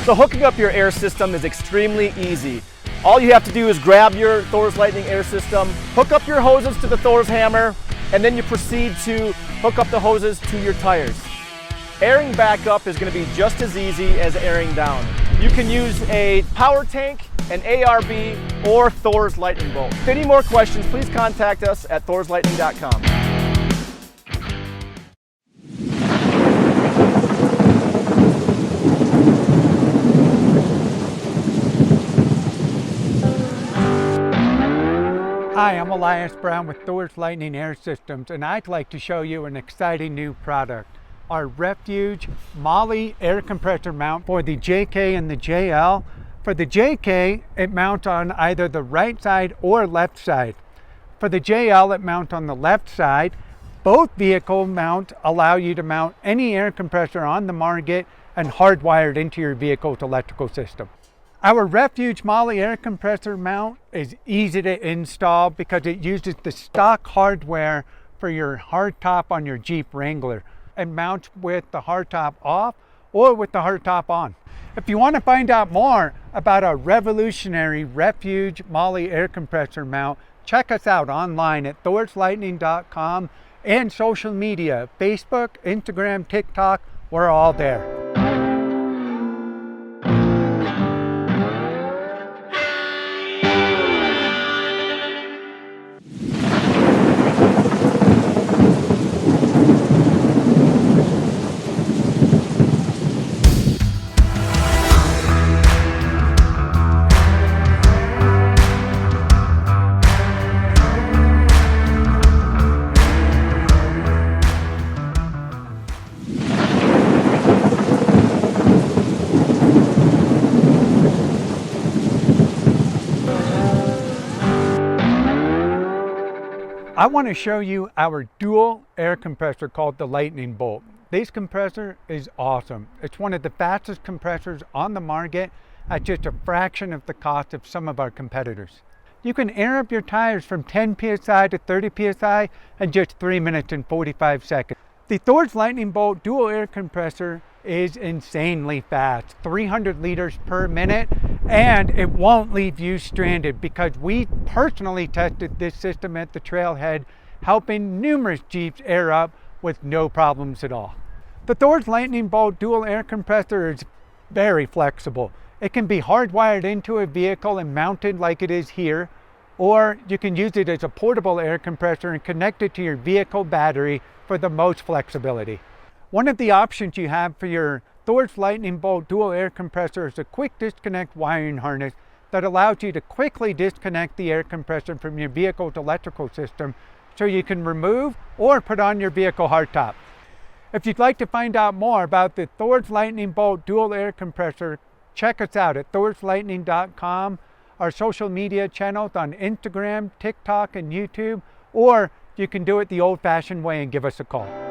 So hooking up your air system is extremely easy. All you have to do is grab your Thor's Lightning air system, hook up your hoses to the Thor's hammer, and then you proceed to hook up the hoses to your tires. Airing back up is going to be just as easy as airing down. You can use a power tank, an ARB, or Thor's Lightning Bolt. If any more questions, please contact us at thorslightning.com. Hi, I'm Elias Brown with Thor's Lightning Air Systems, and I'd like to show you an exciting new product. Our Refuge Molly air compressor mount for the JK and the JL. For the JK, it mounts on either the right side or left side. For the JL, it mounts on the left side. Both vehicle mounts allow you to mount any air compressor on the market and hardwired into your vehicle's electrical system. Our Refuge Molly air compressor mount is easy to install because it uses the stock hardware for your hardtop on your Jeep Wrangler, and mounts with the hardtop off or with the hardtop on. If you want to find out more about our revolutionary Refuge Molly air compressor mount, check us out online at thorslightning.com and social media, Facebook, Instagram, TikTok, we're all there. I want to show you our dual air compressor called the Lightning Bolt. This compressor is awesome. It's one of the fastest compressors on the market at just a fraction of the cost of some of our competitors. You can air up your tires from 10 psi to 30 psi in just 3 minutes and 45 seconds. The Thor's Lightning Bolt dual air compressor is insanely fast, 300 liters per minute, and it won't leave you stranded because we personally tested this system at the trailhead, helping numerous Jeeps air up with no problems at all. The Thor's Lightning Bolt dual air compressor is very flexible. It can be hardwired into a vehicle and mounted like it is here, or you can use it as a portable air compressor and connect it to your vehicle battery for the most flexibility. One of the options you have for your Thor's Lightning Bolt dual air compressor is a quick disconnect wiring harness that allows you to quickly disconnect the air compressor from your vehicle's electrical system so you can remove or put on your vehicle hardtop. If you'd like to find out more about the Thor's Lightning Bolt dual air compressor, check us out at thorslightning.com, our social media channels on Instagram, TikTok, and YouTube, or you can do it the old-fashioned way and give us a call.